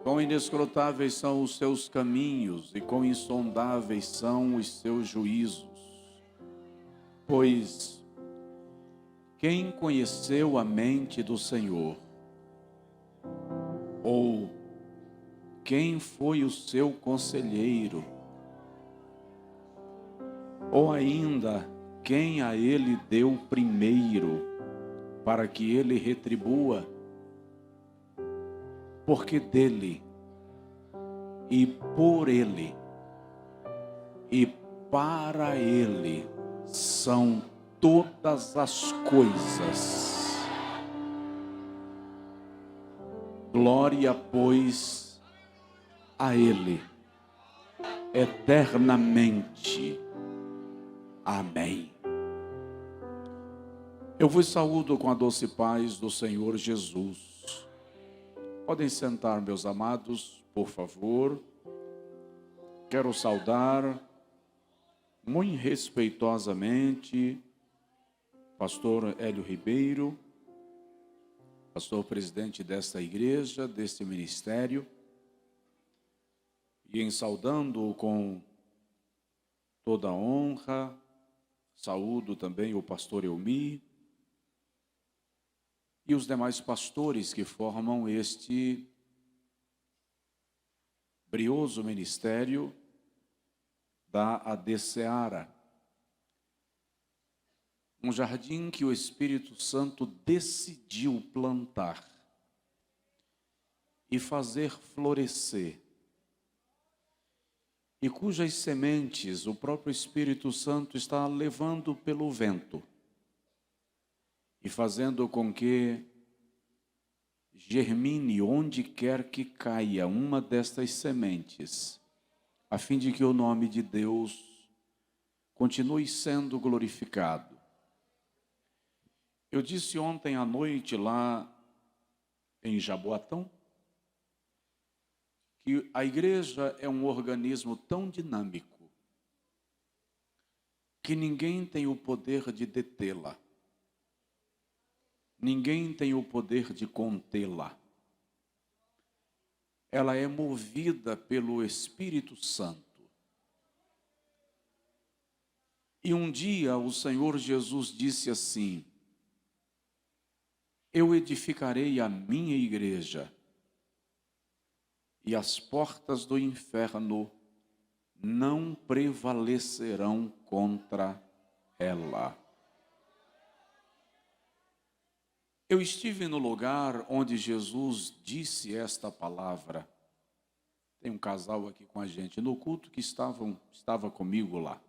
Quão inescrutáveis são os seus caminhos e quão insondáveis são os seus juízos. Pois quem conheceu a mente do Senhor? Ou quem foi o seu conselheiro? Ou ainda, quem a ele deu primeiro, para que ele retribua? Porque dele, e por ele, e para ele, são todas as coisas. Glória, pois, a ele, eternamente. Amém. Eu vos saúdo com a doce paz do Senhor Jesus. Podem sentar, meus amados, por favor. Quero saudar muito respeitosamente pastor Hélio Ribeiro, pastor presidente desta igreja, deste ministério, e em saudando-o com toda a honra, saúdo também o pastor Elmi e os demais pastores que formam este brioso ministério da AD-Seara. Um jardim que o Espírito Santo decidiu plantar e fazer florescer, e cujas sementes o próprio Espírito Santo está levando pelo vento e fazendo com que germine onde quer que caia uma destas sementes, a fim de que o nome de Deus continue sendo glorificado. Eu disse ontem à noite lá em Jaboatão que a igreja é um organismo tão dinâmico que ninguém tem o poder de detê-la. Ninguém tem o poder de contê-la. Ela é movida pelo Espírito Santo. E um dia o Senhor Jesus disse assim: eu edificarei a minha igreja, e as portas do inferno não prevalecerão contra ela. Eu estive no lugar onde Jesus disse esta palavra. Tem um casal aqui com a gente no culto que estava comigo lá.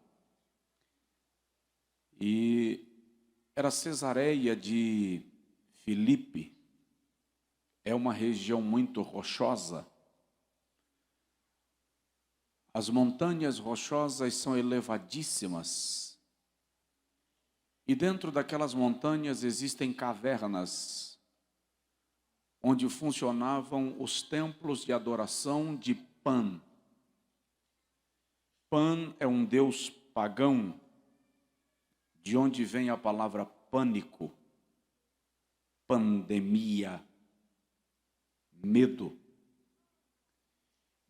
E era Cesareia de Filipe. É uma região muito rochosa. As montanhas rochosas são elevadíssimas. E dentro daquelas montanhas existem cavernas, onde funcionavam os templos de adoração de Pan. Pan é um deus pagão, de onde vem a palavra pânico, pandemia, medo.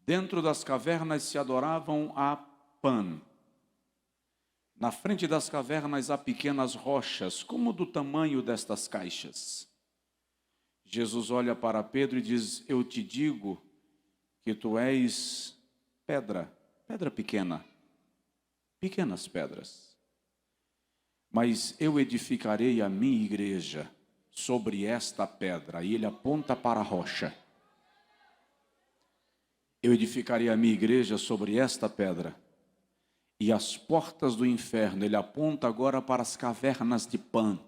Dentro das cavernas se adoravam a Pan. Na frente das cavernas há pequenas rochas, como do tamanho destas caixas. Jesus olha para Pedro e diz: eu te digo que tu és pedra, pedra pequena, pequenas pedras. Mas eu edificarei a minha igreja sobre esta pedra. E ele aponta para a rocha. Eu edificarei a minha igreja sobre esta pedra. E as portas do inferno, ele aponta agora para as cavernas de Pan,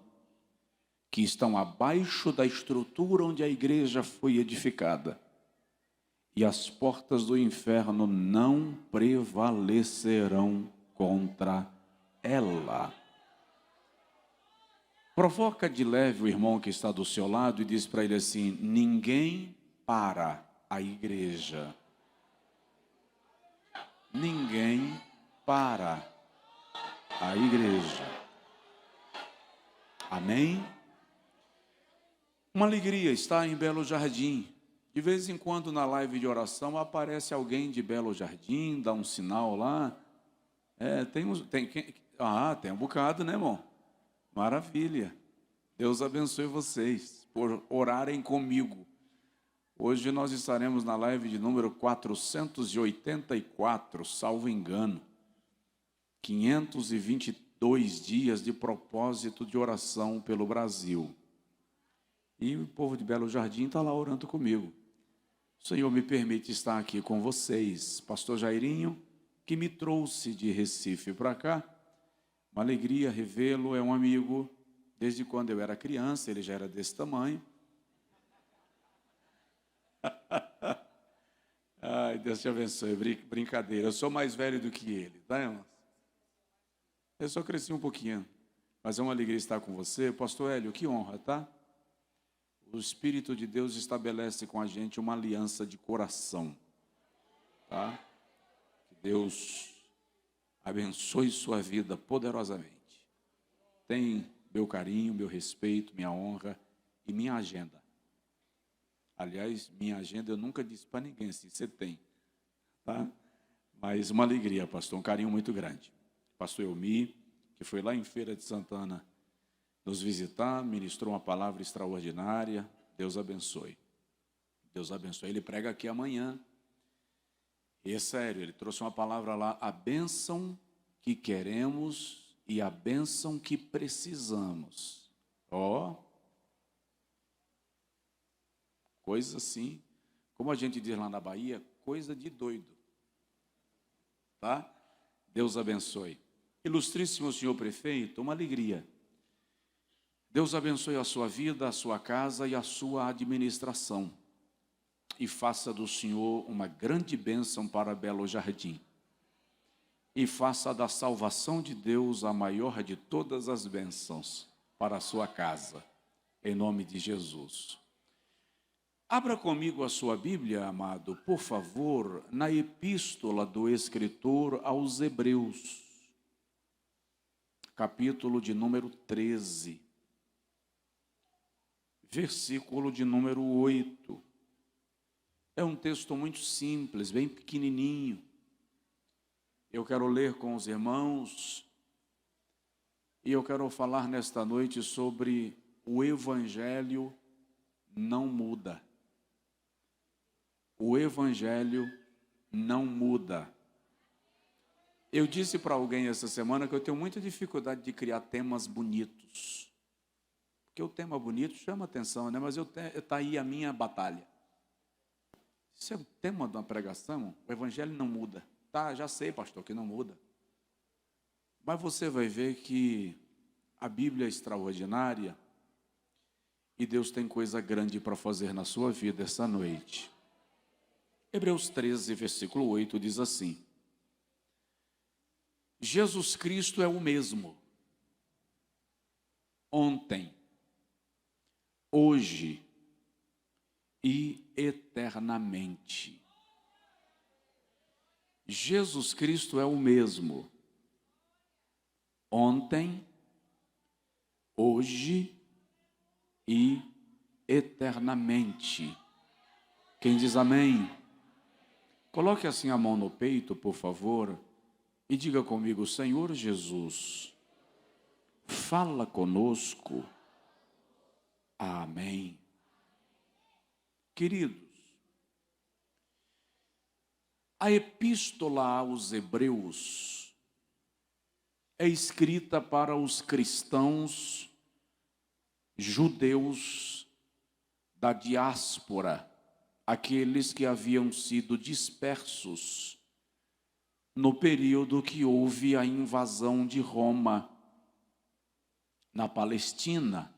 que estão abaixo da estrutura onde a igreja foi edificada. E as portas do inferno não prevalecerão contra ela. Provoca de leve o irmão que está do seu lado e diz para ele assim: ninguém para a igreja. Ninguém para a igreja. Amém? Uma alegria estar em Belo Jardim. De vez em quando na live de oração aparece alguém de Belo Jardim, dá um sinal lá. Tem um bocado, né, irmão? Maravilha. Deus abençoe vocês por orarem comigo. Hoje nós estaremos na live de número 484, salvo engano. 522 dias de propósito de oração pelo Brasil. E o povo de Belo Jardim está lá orando comigo. O Senhor me permite estar aqui com vocês. Pastor Jairinho, que me trouxe de Recife para cá. Uma alegria revê-lo, é um amigo. Desde quando eu era criança, ele já era desse tamanho. Ai, Deus te abençoe, brincadeira. Eu sou mais velho do que ele, tá, irmãos? Eu só cresci um pouquinho, mas é uma alegria estar com você. Pastor Hélio, que honra, tá? O Espírito de Deus estabelece com a gente uma aliança de coração, tá? Que Deus abençoe sua vida poderosamente. Tem meu carinho, meu respeito, minha honra e minha agenda. Aliás, minha agenda eu nunca disse para ninguém assim, você tem, tá? Mas uma alegria, pastor, um carinho muito grande. Pastor Elmi, que foi lá em Feira de Santana nos visitar, ministrou uma palavra extraordinária. Deus abençoe. Deus abençoe. Ele prega aqui amanhã. E é sério, ele trouxe uma palavra lá, a bênção que queremos e a bênção que precisamos. Coisa assim, como a gente diz lá na Bahia, coisa de doido. Tá? Deus abençoe. Ilustríssimo senhor prefeito, uma alegria. Deus abençoe a sua vida, a sua casa e a sua administração. E faça do Senhor uma grande bênção para Belo Jardim. E faça da salvação de Deus a maior de todas as bênçãos para a sua casa. Em nome de Jesus. Abra comigo a sua Bíblia, amado, por favor, na epístola do escritor aos Hebreus, capítulo de número 13, versículo de número 8. É um texto muito simples, bem pequenininho. Eu quero ler com os irmãos e eu quero falar nesta noite sobre o Evangelho não muda. O Evangelho não muda. Eu disse para alguém essa semana que eu tenho muita dificuldade de criar temas bonitos. Porque o tema bonito chama atenção, né? Mas está aí a minha batalha. Isso é o tema de uma pregação, o Evangelho não muda. Tá, já sei, pastor, que não muda. Mas você vai ver que a Bíblia é extraordinária e Deus tem coisa grande para fazer na sua vida essa noite. Hebreus 13, versículo 8 diz assim: Jesus Cristo é o mesmo, ontem, hoje e eternamente. Jesus Cristo é o mesmo, ontem, hoje e eternamente. Quem diz amém? Coloque assim a mão no peito, por favor, e diga comigo: Senhor Jesus, fala conosco. Amém. Queridos, a epístola aos Hebreus é escrita para os cristãos judeus da diáspora, aqueles que haviam sido dispersos no período que houve a invasão de Roma na Palestina.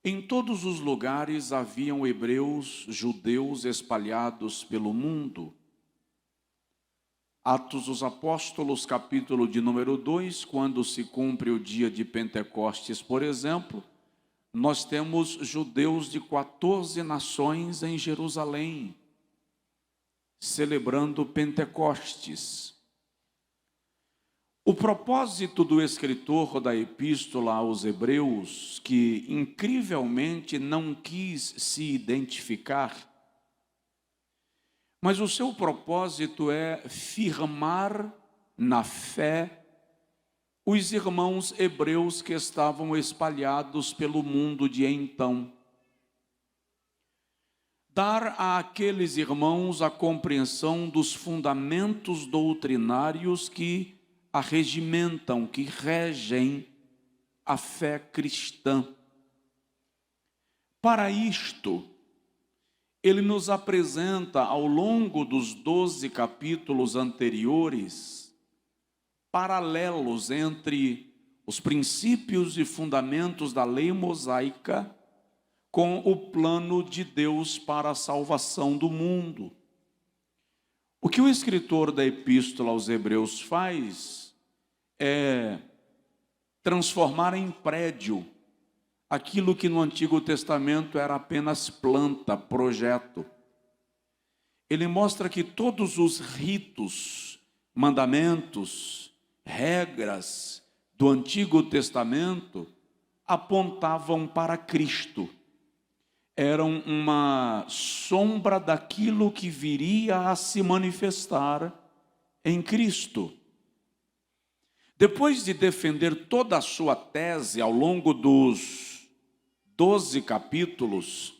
Em todos os lugares haviam hebreus, judeus espalhados pelo mundo. Atos dos Apóstolos, capítulo de número 2, quando se cumpre o dia de Pentecostes, por exemplo, nós temos judeus de 14 nações em Jerusalém, celebrando Pentecostes. O propósito do escritor da epístola aos Hebreus, que incrivelmente não quis se identificar, mas o seu propósito é firmar na fé os irmãos hebreus que estavam espalhados pelo mundo de então. Dar àqueles irmãos a compreensão dos fundamentos doutrinários que arregimentam, que regem a fé cristã. Para isto, ele nos apresenta ao longo dos 12 capítulos anteriores paralelos entre os princípios e fundamentos da lei mosaica com o plano de Deus para a salvação do mundo. O que o escritor da epístola aos Hebreus faz é transformar em prédio aquilo que no Antigo Testamento era apenas planta, projeto. Ele mostra que todos os ritos, mandamentos, regras do Antigo Testamento apontavam para Cristo. Eram uma sombra daquilo que viria a se manifestar em Cristo. Depois de defender toda a sua tese ao longo dos 12 capítulos,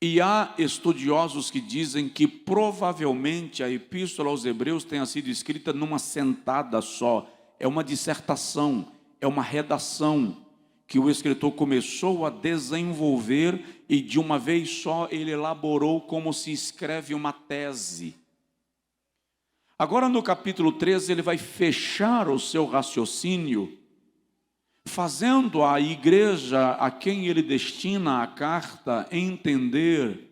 e há estudiosos que dizem que provavelmente a epístola aos Hebreus tenha sido escrita numa sentada só, é uma dissertação, é uma redação que o escritor começou a desenvolver e de uma vez só ele elaborou como se escreve uma tese. Agora no capítulo 13 ele vai fechar o seu raciocínio, fazendo a igreja a quem ele destina a carta entender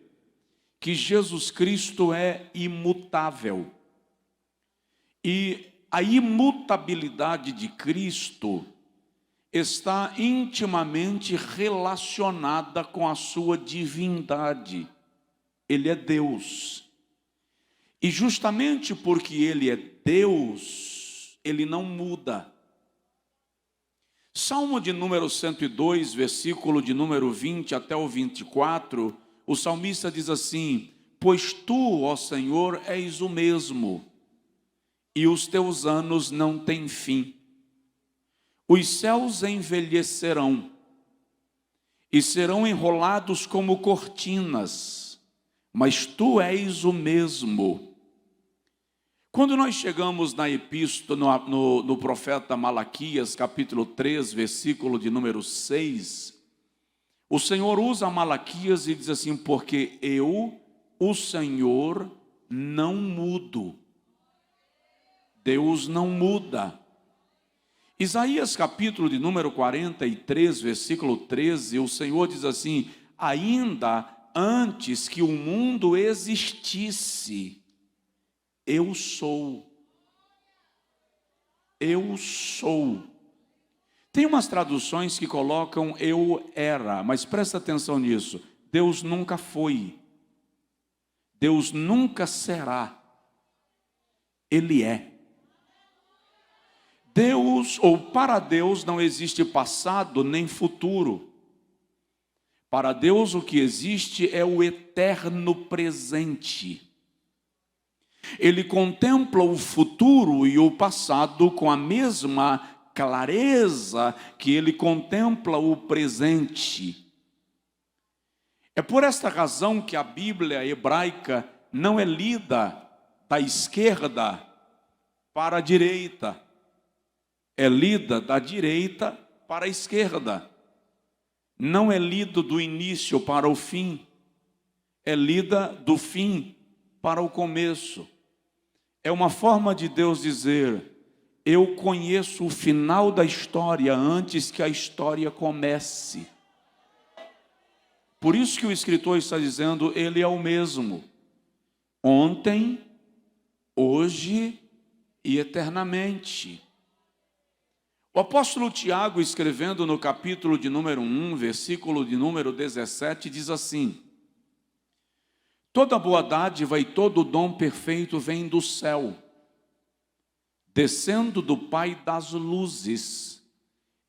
que Jesus Cristo é imutável. E a imutabilidade de Cristo está intimamente relacionada com a sua divindade. Ele é Deus. E justamente porque ele é Deus, ele não muda. Salmo de número 102, versículo de número 20 até o 24, o salmista diz assim: pois tu, ó Senhor, és o mesmo, e os teus anos não têm fim. Os céus envelhecerão, e serão enrolados como cortinas, mas tu és o mesmo. Quando nós chegamos na epístola, no profeta Malaquias, capítulo 3, versículo de número 6, o Senhor usa Malaquias e diz assim: porque eu, o Senhor, não mudo. Deus não muda. Isaías capítulo de número 43, versículo 13, o Senhor diz assim: ainda antes que o mundo existisse, eu sou. Eu sou. Tem umas traduções que colocam eu era, mas presta atenção nisso. Deus nunca foi. Deus nunca será. Ele é. Deus, ou para Deus, não existe passado nem futuro. Para Deus o que existe é o eterno presente. Ele contempla o futuro e o passado com a mesma clareza que ele contempla o presente. É por esta razão que a Bíblia hebraica não é lida da esquerda para a direita. É lida da direita para a esquerda. Não é lido do início para o fim. É lida do fim para o começo. É uma forma de Deus dizer: eu conheço o final da história antes que a história comece. Por isso que o escritor está dizendo, ele é o mesmo. Ontem, hoje e eternamente. O apóstolo Tiago, escrevendo no capítulo de número 1, versículo de número 17, diz assim: toda boa dádiva e todo dom perfeito vem do céu, descendo do Pai das luzes,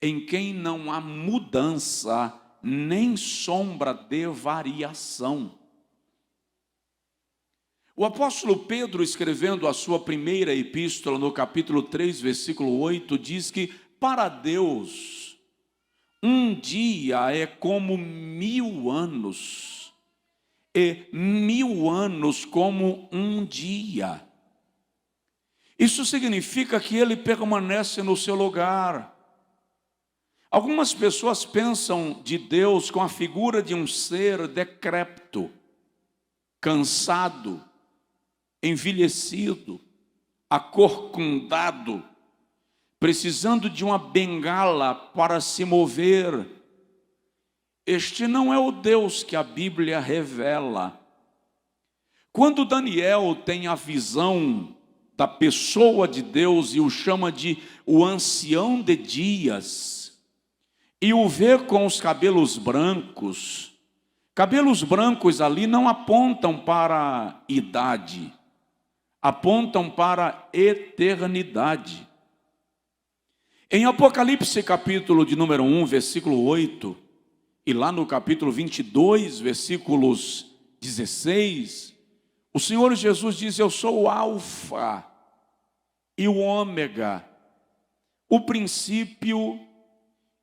em quem não há mudança, nem sombra de variação. O apóstolo Pedro, escrevendo a sua primeira epístola, no capítulo 3, versículo 8, diz que para Deus, um dia é como 1000 anos, e 1000 anos como um dia. Isso significa que ele permanece no seu lugar. Algumas pessoas pensam de Deus com a figura de um ser decrépito, cansado, envelhecido, acorcundado, precisando de uma bengala para se mover. Este não é o Deus que a Bíblia revela. Quando Daniel tem a visão da pessoa de Deus e o chama de o ancião de dias, e o vê com os cabelos brancos ali não apontam para a idade, apontam para a eternidade. Em Apocalipse, capítulo de número 1, versículo 8, e lá no capítulo 22, versículos 16, o Senhor Jesus diz: eu sou o Alfa e o Ômega, o princípio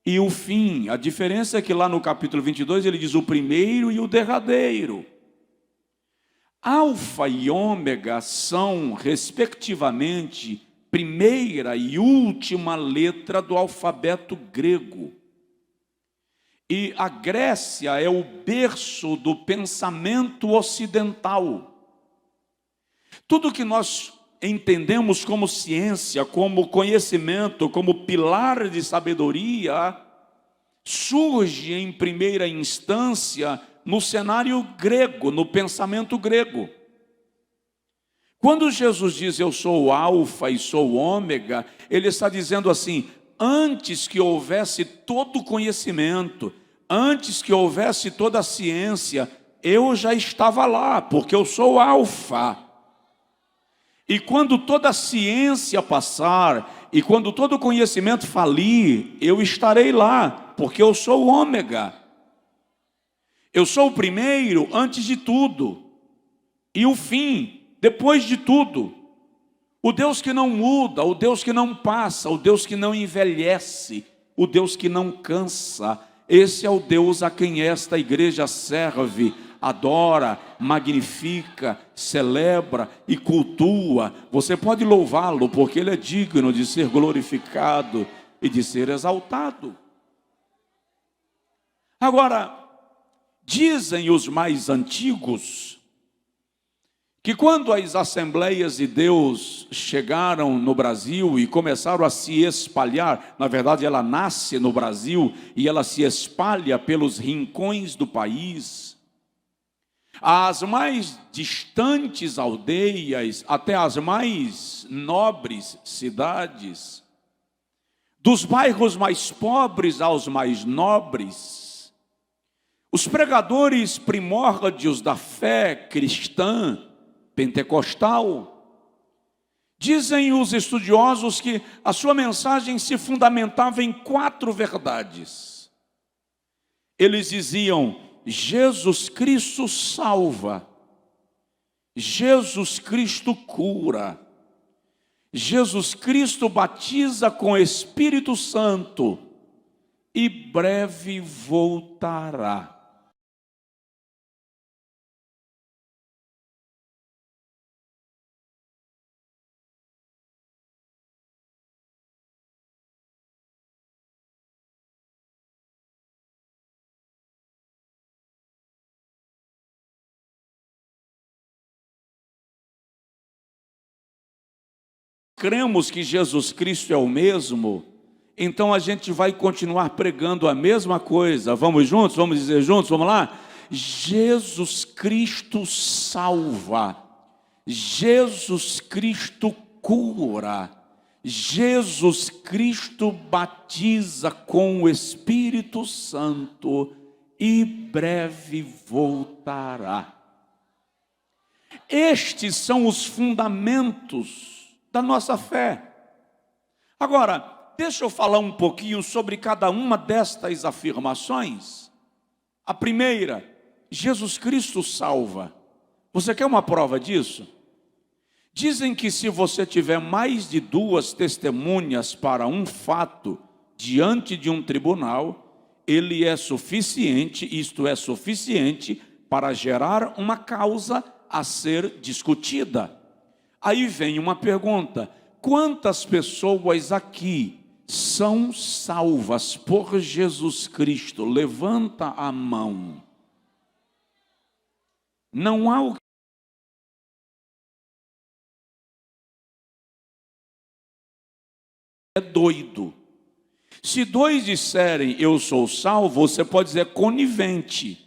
e o fim. A diferença é que lá no capítulo 22 ele diz o primeiro e o derradeiro. Alfa e Ômega são, respectivamente, primeira e última letra do alfabeto grego. E a Grécia é o berço do pensamento ocidental. Tudo que nós entendemos como ciência, como conhecimento, como pilar de sabedoria, surge em primeira instância no cenário grego, no pensamento grego. Quando Jesus diz eu sou o Alfa e sou o Ômega, ele está dizendo assim: antes que houvesse todo o conhecimento, antes que houvesse toda a ciência, eu já estava lá, porque eu sou o Alfa. E quando toda a ciência passar, e quando todo o conhecimento falir, eu estarei lá, porque eu sou o Ômega. Eu sou o primeiro antes de tudo, e o fim depois de tudo. O Deus que não muda, o Deus que não passa, o Deus que não envelhece, o Deus que não cansa. Esse é o Deus a quem esta igreja serve, adora, magnifica, celebra e cultua. Você pode louvá-lo, porque ele é digno de ser glorificado e de ser exaltado. Agora, dizem os mais antigos que quando as Assembleias de Deus chegaram no Brasil e começaram a se espalhar, na verdade ela nasce no Brasil e ela se espalha pelos rincões do país, as mais distantes aldeias, até as mais nobres cidades, dos bairros mais pobres aos mais nobres, os pregadores primórdios da fé cristã, pentecostal, dizem os estudiosos que a sua mensagem se fundamentava em 4 verdades. Eles diziam: Jesus Cristo salva, Jesus Cristo cura, Jesus Cristo batiza com Espírito Santo e breve voltará. Cremos que Jesus Cristo é o mesmo, então a gente vai continuar pregando a mesma coisa. Vamos juntos? Vamos dizer juntos? Vamos lá? Jesus Cristo salva, Jesus Cristo cura, Jesus Cristo batiza com o Espírito Santo e breve voltará. Estes são os fundamentos da nossa fé. Agora, deixa eu falar um pouquinho sobre cada uma destas afirmações. A primeira, Jesus Cristo salva. Você quer uma prova disso? Dizem que se você tiver mais de 2 testemunhas para um fato diante de um tribunal, ele é suficiente, isto é suficiente, para gerar uma causa a ser discutida. Aí vem uma pergunta: quantas pessoas aqui são salvas por Jesus Cristo? Levanta a mão. Não há o que é doido. Se 2 disserem eu sou salvo, você pode dizer conivente.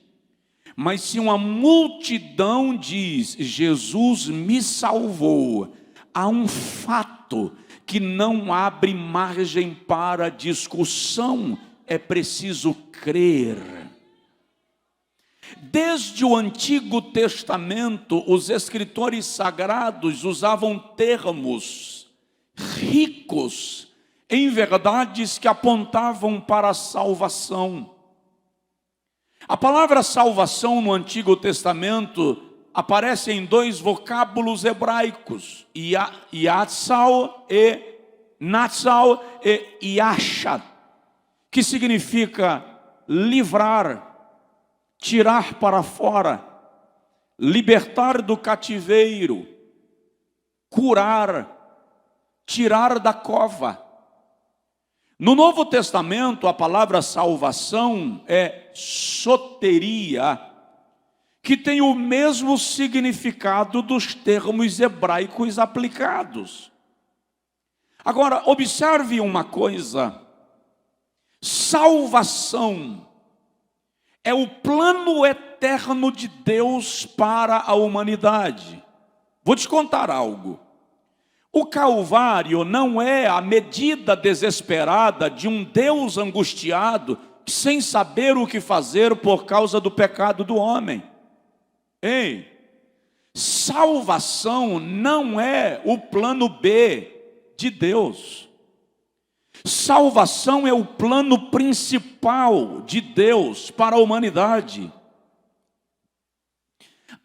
Mas se uma multidão diz Jesus me salvou, há um fato que não abre margem para discussão, é preciso crer. Desde o Antigo Testamento, os escritores sagrados usavam termos ricos em verdades que apontavam para a salvação. A palavra salvação no Antigo Testamento aparece em 2 vocábulos hebraicos, Yatsal e Natsal e Yashat, que significa livrar, tirar para fora, libertar do cativeiro, curar, tirar da cova. No Novo Testamento, a palavra salvação é soteria, que tem o mesmo significado dos termos hebraicos aplicados. Agora, observe uma coisa: salvação é o plano eterno de Deus para a humanidade. Vou te contar algo. O Calvário não é a medida desesperada de um Deus angustiado, sem saber o que fazer por causa do pecado do homem. Ei, salvação não é o plano B de Deus. Salvação é o plano principal de Deus para a humanidade.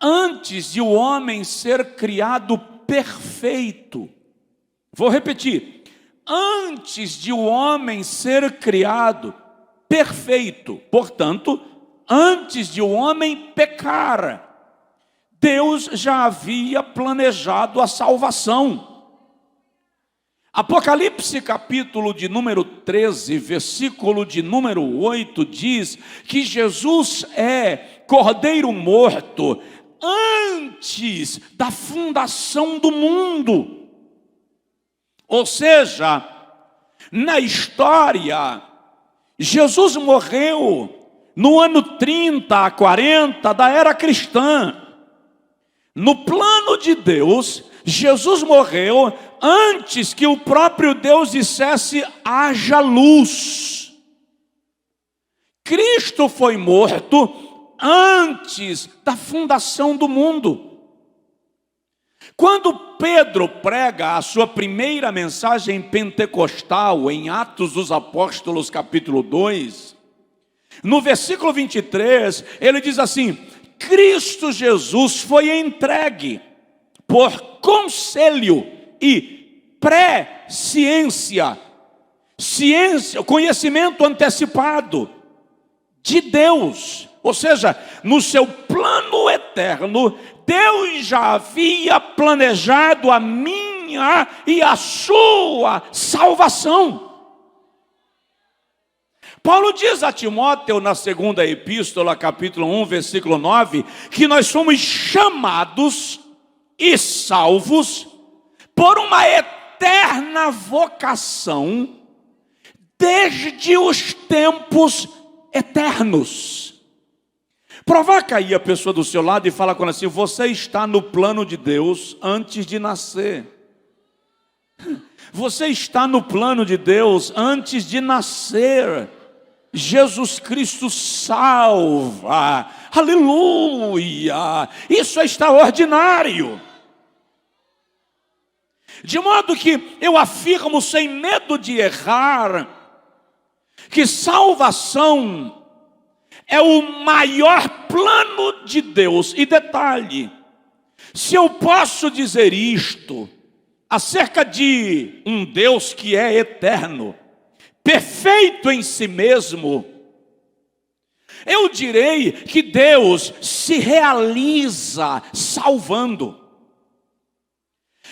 Antes de o homem ser criado perfeito, vou repetir, antes de o homem ser criado perfeito, portanto, antes de o homem pecar, Deus já havia planejado a salvação. Apocalipse capítulo de número 13, versículo de número 8, diz que Jesus é cordeiro morto antes da fundação do mundo. Ou seja, na história, Jesus morreu no ano 30 a 40 da era cristã. No plano de Deus, Jesus morreu antes que o próprio Deus dissesse haja luz. Cristo foi morto antes da fundação do mundo. Quando Pedro prega a sua primeira mensagem pentecostal em Atos dos Apóstolos capítulo 2, no versículo 23, ele diz assim: Cristo Jesus foi entregue por conselho e presciência, conhecimento antecipado de Deus. Ou seja, no seu plano eterno, Deus já havia planejado a minha e a sua salvação. Paulo diz a Timóteo na segunda epístola, capítulo 1, versículo 9, que nós somos chamados e salvos por uma eterna vocação desde os tempos eternos. Provoca aí a pessoa do seu lado e fala com ela assim: você está no plano de Deus antes de nascer. Você está no plano de Deus antes de nascer. Jesus Cristo salva. Aleluia! Isso é extraordinário. De modo que eu afirmo sem medo de errar, que salvação é o maior plano de Deus. E detalhe, se eu posso dizer isto acerca de um Deus que é eterno, perfeito em si mesmo, eu direi que Deus se realiza salvando.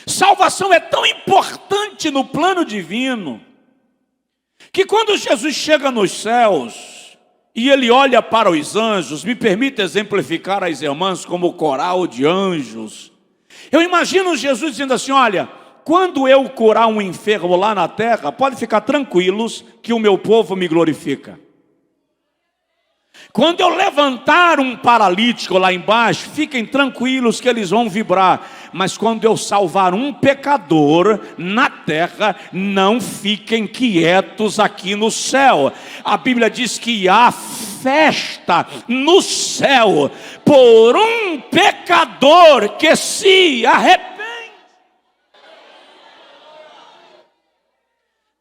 Salvação é tão importante no plano divino, que quando Jesus chega nos céus, e ele olha para os anjos, me permite exemplificar as irmãs como coral de anjos. Eu imagino Jesus dizendo assim: olha, quando eu curar um enfermo lá na terra, pode ficar tranquilos que o meu povo me glorifica. Quando eu levantar um paralítico lá embaixo, fiquem tranquilos que eles vão vibrar. Mas quando eu salvar um pecador na terra, não fiquem quietos aqui no céu. A Bíblia diz que há festa no céu por um pecador que se arrepende.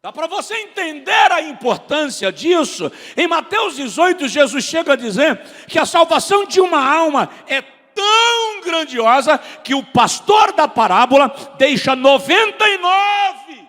Dá para você entender a importância disso? Em Mateus 18, Jesus chega a dizer que a salvação de uma alma é tão grandiosa que o pastor da parábola deixa 99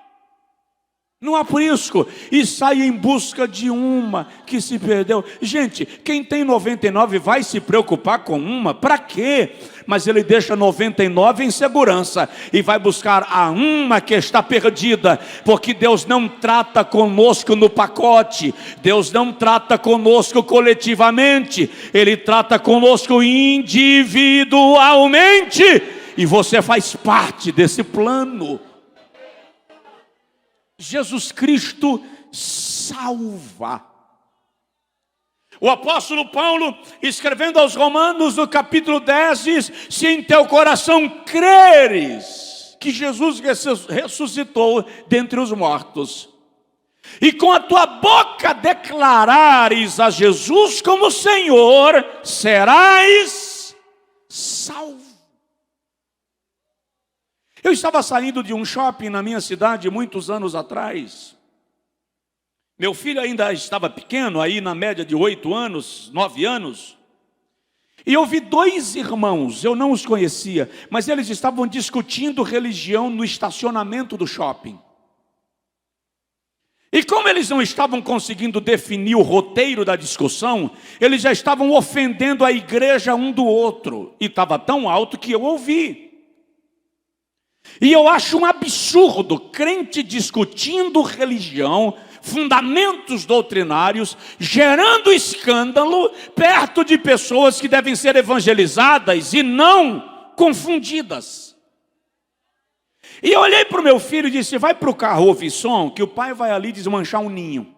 no aprisco e sai em busca de uma que se perdeu. Gente, quem tem 99 vai se preocupar com uma? Para quê? Mas ele deixa 99 em segurança e vai buscar a uma que está perdida, porque Deus não trata conosco no pacote, Deus não trata conosco coletivamente, Ele trata conosco individualmente, e você faz parte desse plano. Jesus Cristo salva. O apóstolo Paulo, escrevendo aos Romanos, no capítulo 10, diz: se em teu coração creres que Jesus ressuscitou dentre os mortos, e com a tua boca declarares a Jesus como Senhor, serás salvo. Eu estava saindo de um shopping na minha cidade muitos anos atrás. Meu filho ainda estava pequeno, aí na média de 8 anos, 9 anos. E eu vi 2 irmãos, eu não os conhecia, mas eles estavam discutindo religião no estacionamento do shopping. E como eles não estavam conseguindo definir o roteiro da discussão, eles já estavam ofendendo a igreja um do outro. E estava tão alto que eu ouvi. E eu acho um absurdo crente discutindo religião, fundamentos doutrinários, gerando escândalo perto de pessoas que devem ser evangelizadas e não confundidas. E eu olhei para o meu filho e disse: vai para o carro ouvir som, que o pai vai ali desmanchar um ninho.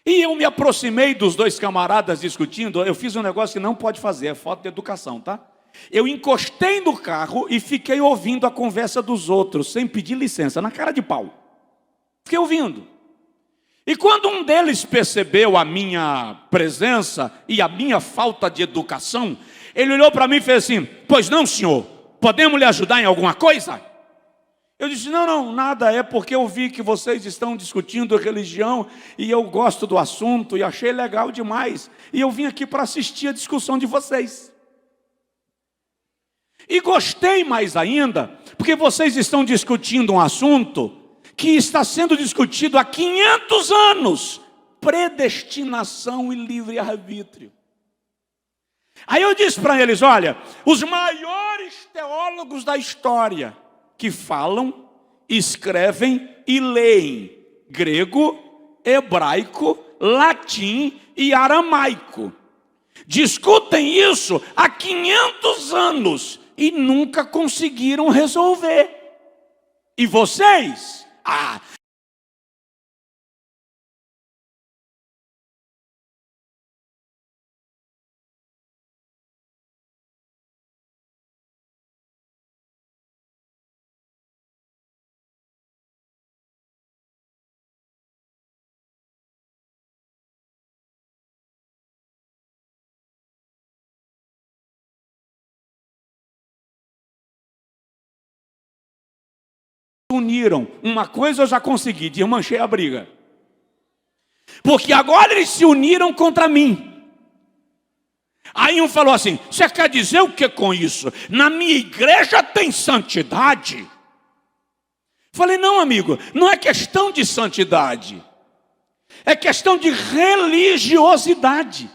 E eu me aproximei dos 2 camaradas discutindo. Eu fiz um negócio que não pode fazer, é falta de educação, tá? Eu encostei no carro e fiquei ouvindo a conversa dos outros, sem pedir licença, na cara de pau. Fiquei ouvindo. E quando um deles percebeu a minha presença e a minha falta de educação, ele olhou para mim e fez assim: pois não, senhor, podemos lhe ajudar em alguma coisa? Eu disse: não, nada, é porque eu vi que vocês estão discutindo religião e eu gosto do assunto e achei legal demais. E eu vim aqui para assistir a discussão de vocês. E gostei mais ainda, porque vocês estão discutindo um assunto que está sendo discutido há 500 anos: predestinação e livre-arbítrio. Aí eu disse para eles: olha, os maiores teólogos da história que falam, escrevem e leem grego, hebraico, latim e aramaico, discutem isso há 500 anos e nunca conseguiram resolver. E vocês? uniram. Uma coisa eu já consegui, desmanchei a briga. Porque agora eles se uniram contra mim. Aí um falou assim: você quer dizer o que com isso? Na minha igreja tem santidade. Falei: não, amigo, não é questão de santidade. É questão de religiosidade.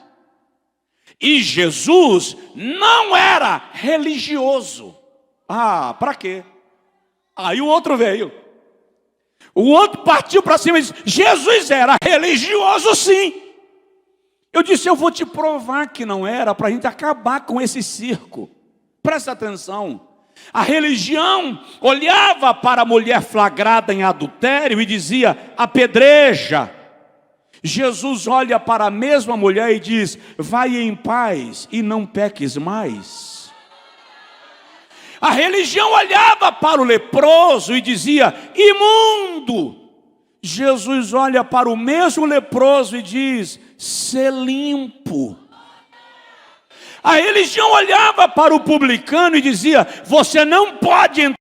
E Jesus não era religioso. Ah, para quê? Aí o outro veio. O outro partiu para cima e disse: Jesus era religioso sim. Eu disse: eu vou te provar que não era, para a gente acabar com esse circo. Presta atenção. A religião olhava para a mulher flagrada em adultério e dizia: apedreja. Jesus olha para a mesma mulher e diz: vai em paz e não peques mais. A religião olhava para o leproso e dizia: imundo. Jesus olha para o mesmo leproso e diz: ser limpo. A religião olhava para o publicano e dizia: você não pode entrar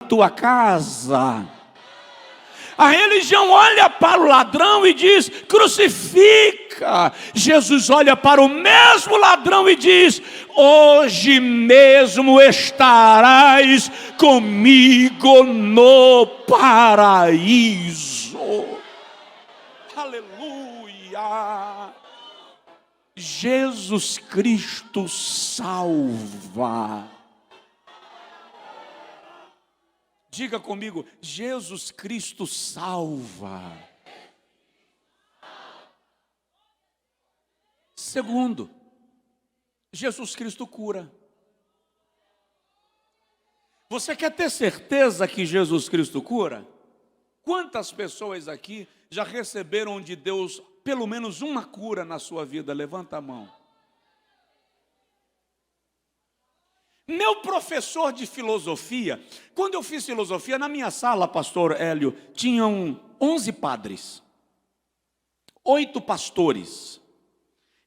na tua casa. A religião olha para o ladrão e diz: crucifica. Jesus olha para o mesmo ladrão e diz: hoje mesmo estarás comigo no paraíso. Aleluia. Jesus Cristo salva. Diga comigo: Jesus Cristo salva. Segundo, Jesus Cristo cura. Você quer ter certeza que Jesus Cristo cura? Quantas pessoas aqui já receberam de Deus pelo menos uma cura na sua vida? Levanta a mão. Meu professor de filosofia, quando eu fiz filosofia, na minha sala, pastor Hélio, tinham 11 padres, 8 pastores.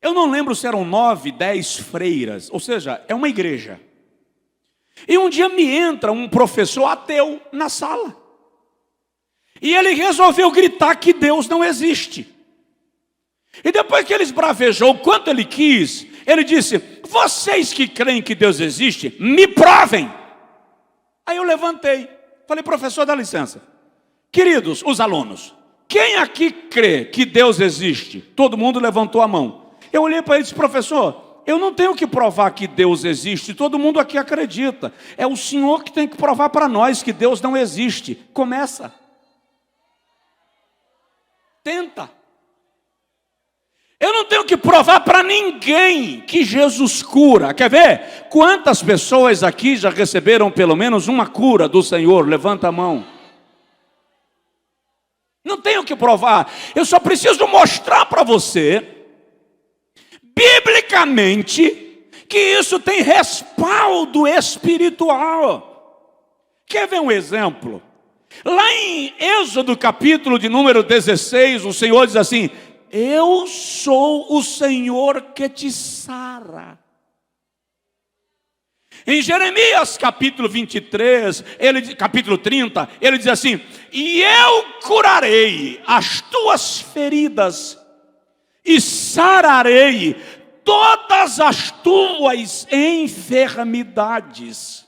Eu não lembro se eram 9, 10 freiras, ou seja, é uma igreja. E um dia me entra um professor ateu na sala. E ele resolveu gritar que Deus não existe. E depois que ele esbravejou o quanto ele quis, ele disse: vocês que creem que Deus existe, me provem. Aí eu levantei, falei: professor, dá licença. Queridos, os alunos, quem aqui crê que Deus existe? Todo mundo levantou a mão. Eu olhei para ele e disse: professor, eu não tenho que provar que Deus existe, todo mundo aqui acredita. É o senhor que tem que provar para nós que Deus não existe. Começa. Tenta. Eu não tenho que provar para ninguém que Jesus cura. Quer ver? Quantas pessoas aqui já receberam pelo menos uma cura do Senhor? Levanta a mão. Não tenho que provar. Eu só preciso mostrar para você, biblicamente, que isso tem respaldo espiritual. Quer ver um exemplo? Lá em Êxodo capítulo de número 16, o Senhor diz assim: eu sou o Senhor que te sara. Em Jeremias capítulo 23, capítulo 30, ele diz assim: e eu curarei as tuas feridas e sararei todas as tuas enfermidades.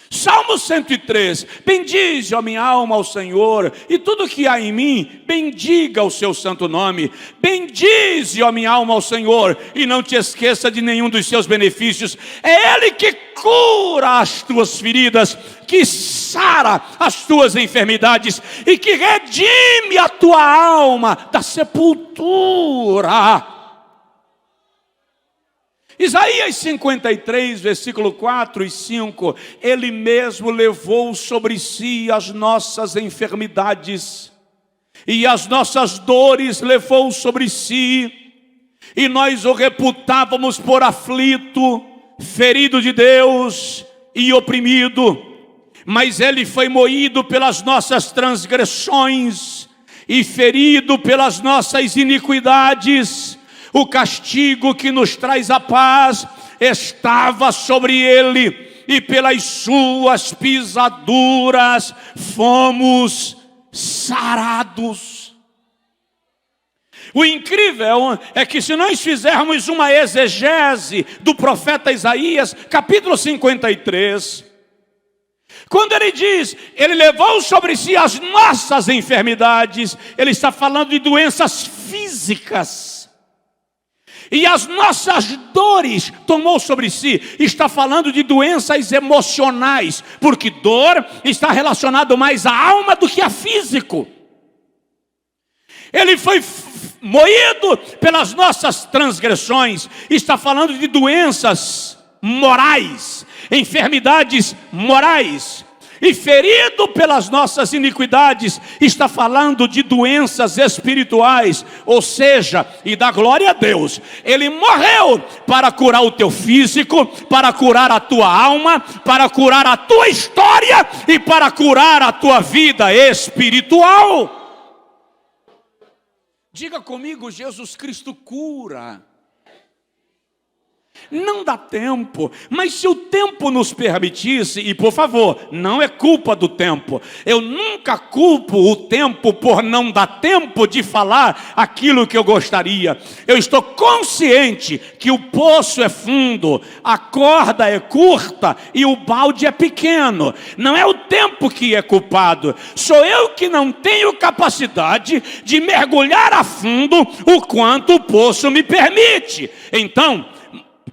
Salmo 103, bendize, ó minha alma, ao Senhor, e tudo que há em mim, bendiga o seu santo nome. Bendize, ó minha alma, ao Senhor, e não te esqueça de nenhum dos seus benefícios. É Ele que cura as tuas feridas, que sara as tuas enfermidades, e que redime a tua alma da sepultura. Isaías 53, versículo 4 e 5, Ele mesmo levou sobre si as nossas enfermidades, e as nossas dores levou sobre si, e nós o reputávamos por aflito, ferido de Deus e oprimido, mas Ele foi moído pelas nossas transgressões, e ferido pelas nossas iniquidades. O castigo que nos traz a paz estava sobre ele, e pelas suas pisaduras fomos sarados. O incrível é que, se nós fizermos uma exegese do profeta Isaías, capítulo 53, quando ele diz, ele levou sobre si as nossas enfermidades, ele está falando de doenças físicas. E as nossas dores tomou sobre si, está falando de doenças emocionais, porque dor está relacionado mais à alma do que a físico. Ele foi moído pelas nossas transgressões, está falando de doenças morais, enfermidades morais. E ferido pelas nossas iniquidades, está falando de doenças espirituais, ou seja, e dá glória a Deus, ele morreu para curar o teu físico, para curar a tua alma, para curar a tua história e para curar a tua vida espiritual. Diga comigo, Jesus Cristo cura. Não dá tempo, mas se o tempo nos permitisse, e por favor, não é culpa do tempo, eu nunca culpo o tempo por não dar tempo de falar aquilo que eu gostaria. Eu estou consciente que o poço é fundo, a corda é curta e o balde é pequeno. Não é o tempo que é culpado, sou eu que não tenho capacidade de mergulhar a fundo o quanto o poço me permite. Então,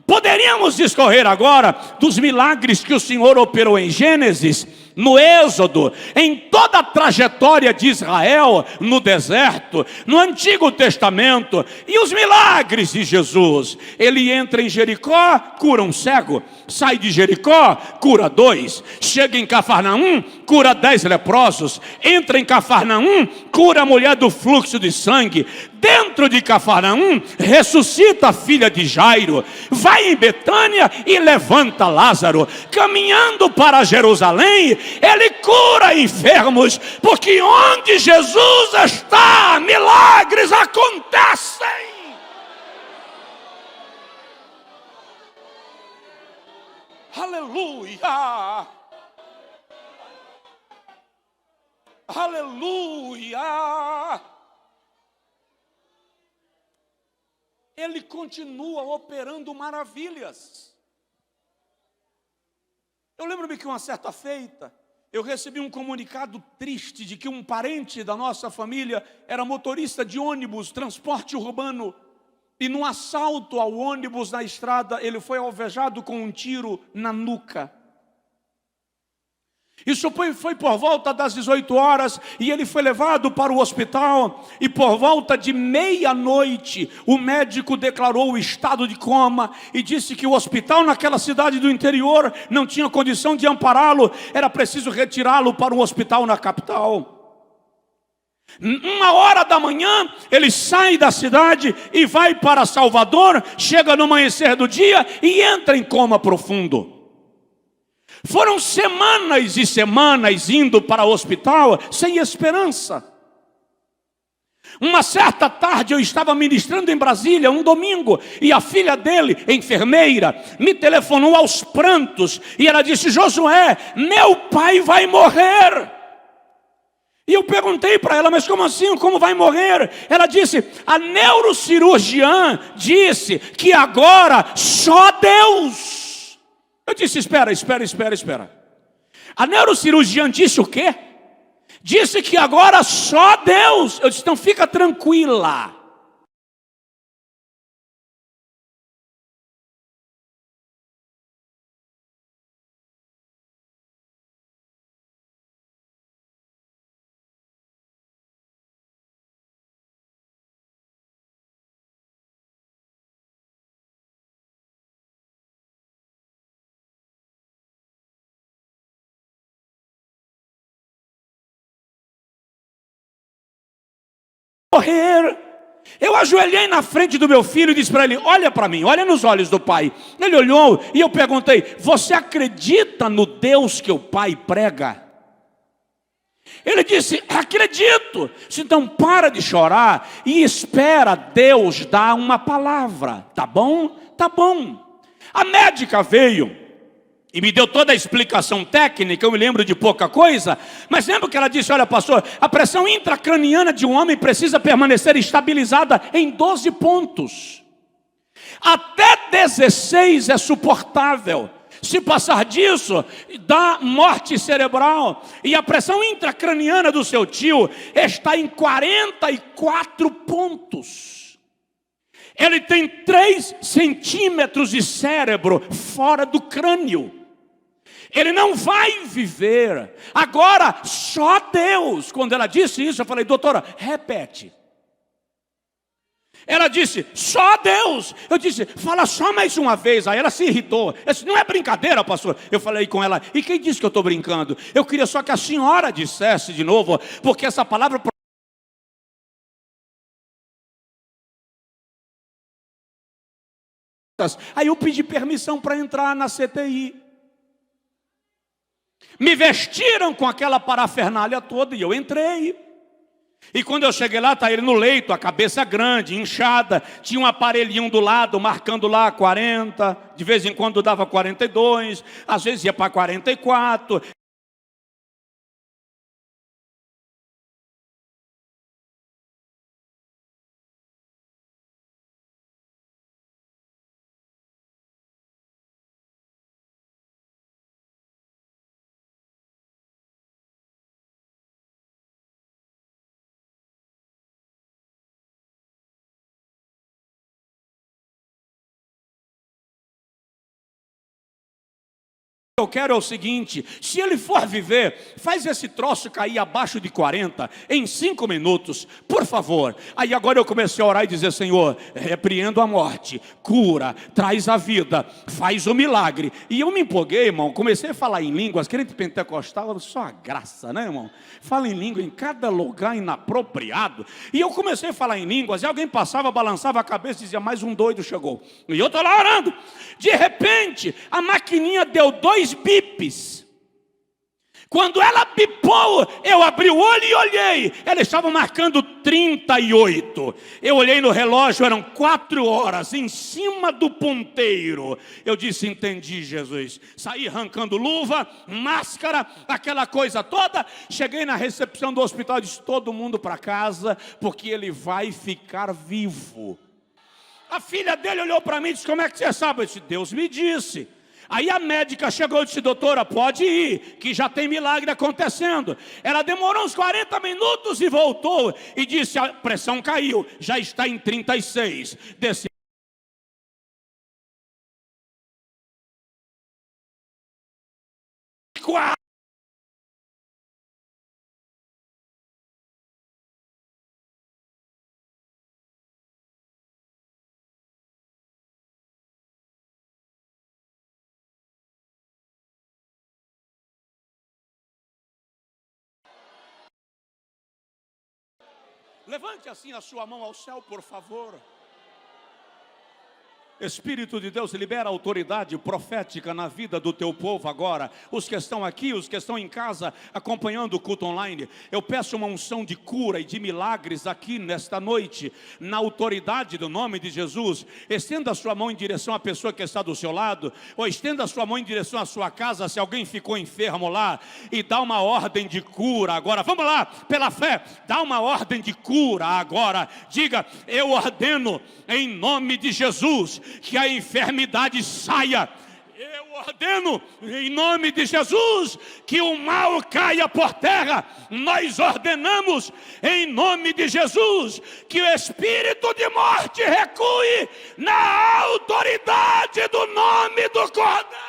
poderíamos discorrer agora dos milagres que o Senhor operou em Gênesis, no Êxodo, em toda a trajetória de Israel, no deserto, no Antigo Testamento, e os milagres de Jesus. Ele entra em Jericó, cura um cego, sai de Jericó, cura 2, chega em Cafarnaum, cura 10 leprosos, entra em Cafarnaum, cura a mulher do fluxo de sangue, dentro de Cafarnaum, ressuscita a filha de Jairo, vai em Betânia e levanta Lázaro, caminhando para Jerusalém, ele cura enfermos, porque onde Jesus está, milagres acontecem. Aleluia! Aleluia! Ele continua operando maravilhas. Eu lembro-me que uma certa feita, eu recebi um comunicado triste de que um parente da nossa família era motorista de ônibus, transporte urbano, e num assalto ao ônibus na estrada, ele foi alvejado com um tiro na nuca. Isso foi por volta das 18 horas, e ele foi levado para o hospital, e por volta de meia-noite, o médico declarou o estado de coma, e disse que o hospital naquela cidade do interior não tinha condição de ampará-lo, era preciso retirá-lo para um hospital na capital. 1h da manhã, ele sai da cidade e vai para Salvador, chega no amanhecer do dia e entra em coma profundo. Foram semanas e semanas indo para o hospital sem esperança. Uma certa tarde eu estava ministrando em Brasília, um domingo, e a filha dele, enfermeira, me telefonou aos prantos, e ela disse: Josué, meu pai vai morrer. E eu perguntei para ela: mas como assim, como vai morrer? Ela disse: a neurocirurgiã disse que agora só Deus. Eu disse: espera. A neurocirurgiã disse o quê? Disse que agora só Deus. Eu disse: então fica tranquila. Morrer. Eu ajoelhei na frente do meu filho e disse para ele: olha para mim, olha nos olhos do pai. Ele olhou e eu perguntei: você acredita no Deus que o pai prega? Ele disse: acredito. Então para de chorar e espera Deus dar uma palavra. Tá bom? Tá bom. A médica veio e me deu toda a explicação técnica. Eu me lembro de pouca coisa, mas lembro que ela disse: olha, pastor, a pressão intracraniana de um homem precisa permanecer estabilizada em 12 pontos. Até 16 é suportável. Se passar disso, dá morte cerebral. E a pressão intracraniana do seu tio está em 44 pontos. Ele tem 3 centímetros de cérebro fora do crânio. Ele não vai viver. Agora, só Deus. Quando ela disse isso, eu falei: doutora, repete. Ela disse: só Deus. Eu disse: fala só mais uma vez. Aí ela se irritou. Eu disse: não é brincadeira, pastor. Eu falei com ela: e quem disse que eu estou brincando? Eu queria só que a senhora dissesse de novo, porque essa palavra... Aí eu pedi permissão para entrar na CTI. Me vestiram com aquela parafernália toda e eu entrei. E quando eu cheguei lá, está ele no leito, a cabeça grande, inchada. Tinha um aparelhinho do lado, marcando lá 40. De vez em quando dava 42. Às vezes ia para 44. Eu quero é o seguinte: se ele for viver, faz esse troço cair abaixo de 40 em 5 minutos, por favor. Aí agora eu comecei a orar e dizer: Senhor, repreendo a morte, cura, traz a vida, faz o milagre. E eu me empolguei, irmão, comecei a falar em línguas. Crente pentecostal, só a graça, né, irmão? Fala em língua em cada lugar inapropriado. E eu comecei a falar em línguas, e alguém passava, balançava a cabeça e dizia: mais um doido chegou. E eu estou lá orando. De repente, a maquininha deu 2 bips. Quando ela bipou, eu abri o olho e olhei. Ela estava marcando 38. Eu olhei no relógio, eram 4 horas, em cima do ponteiro. Eu disse: entendi, Jesus. Saí arrancando luva, máscara, aquela coisa toda. Cheguei na recepção do hospital e disse: todo mundo para casa, porque ele vai ficar vivo. A filha dele olhou para mim e disse: como é que você sabe? Eu disse: Deus me disse. Aí a médica chegou e disse: doutora, pode ir, que já tem milagre acontecendo. Ela demorou uns 40 minutos e voltou e disse: a pressão caiu, já está em 36. Desceu. Levante assim a sua mão ao céu, por favor. Espírito de Deus, libera autoridade profética na vida do teu povo agora. Os que estão aqui, os que estão em casa acompanhando o culto online, eu peço uma unção de cura e de milagres aqui nesta noite, na autoridade do nome de Jesus. Estenda a sua mão em direção à pessoa que está do seu lado, ou estenda a sua mão em direção à sua casa, se alguém ficou enfermo lá, e dá uma ordem de cura agora. Vamos lá, pela fé, dá uma ordem de cura agora. Diga: eu ordeno em nome de Jesus que a enfermidade saia. Eu ordeno em nome de Jesus que o mal caia por terra. Nós ordenamos em nome de Jesus que o espírito de morte recue na autoridade do nome do Cordeiro.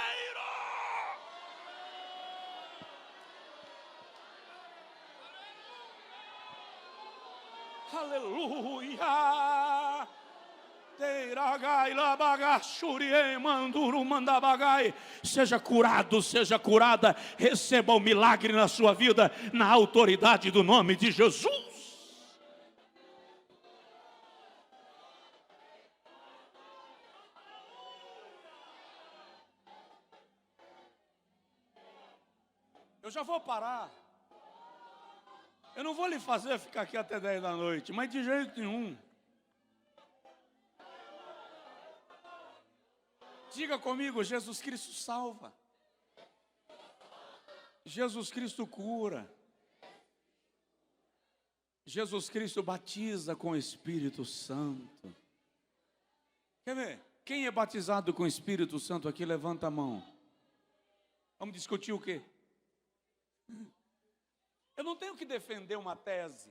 Aleluia. Seja curado, seja curada. Receba o milagre na sua vida, na autoridade do nome de Jesus. Eu já vou parar. Eu não vou lhe fazer ficar aqui até 10 da noite, mas de jeito nenhum. Diga comigo, Jesus Cristo salva. Jesus Cristo cura. Jesus Cristo batiza com o Espírito Santo. Quer ver? Quem é batizado com o Espírito Santo aqui, levanta a mão. Vamos discutir o quê? Eu não tenho que defender uma tese.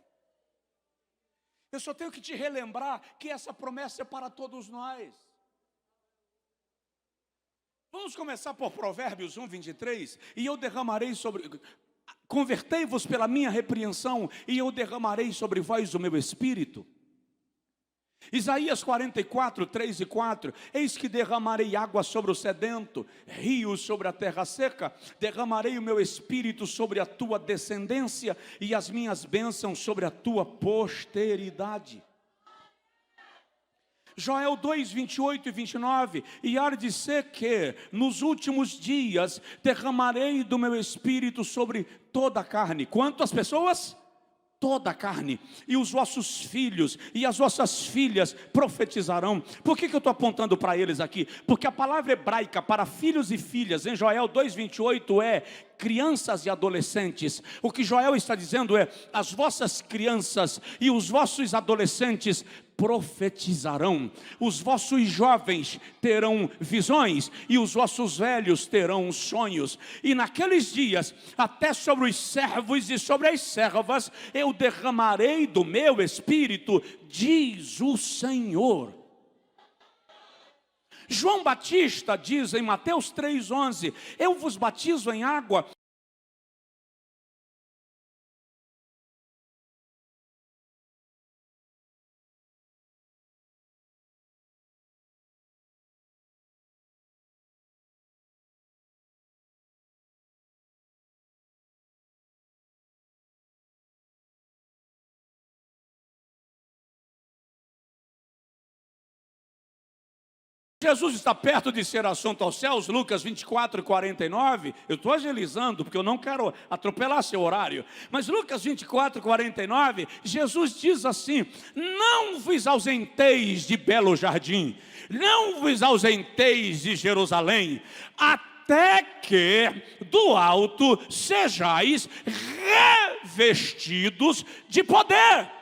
Eu só tenho que te relembrar que essa promessa é para todos nós. Vamos começar por Provérbios 1, 23. E eu derramarei sobre... Convertei-vos pela minha repreensão, e eu derramarei sobre vós o meu espírito. Isaías 44, 3 e 4. Eis que derramarei água sobre o sedento, rios sobre a terra seca. Derramarei o meu espírito sobre a tua descendência, e as minhas bênçãos sobre a tua posteridade. Joel 2, 28 e 29, e há de ser que nos últimos dias derramarei do meu espírito sobre toda a carne. Quantas pessoas? Toda a carne, e os vossos filhos e as vossas filhas profetizarão. Por que eu estou apontando para eles aqui? Porque a palavra hebraica para filhos e filhas em Joel 2,28 é crianças e adolescentes. O que Joel está dizendo é: as vossas crianças e os vossos adolescentes profetizarão, os vossos jovens terão visões, e os vossos velhos terão sonhos. E naqueles dias, até sobre os servos e sobre as servas, eu derramarei do meu espírito, diz o Senhor. João Batista diz em Mateus 3,11: eu vos batizo em água. Jesus está perto de ser assunto aos céus, Lucas 24, 49, eu estou agilizando, porque eu não quero atropelar seu horário, mas Lucas 24, 49, Jesus diz assim: não vos ausenteis de Belo Jardim, não vos ausenteis de Jerusalém, até que do alto sejais revestidos de poder.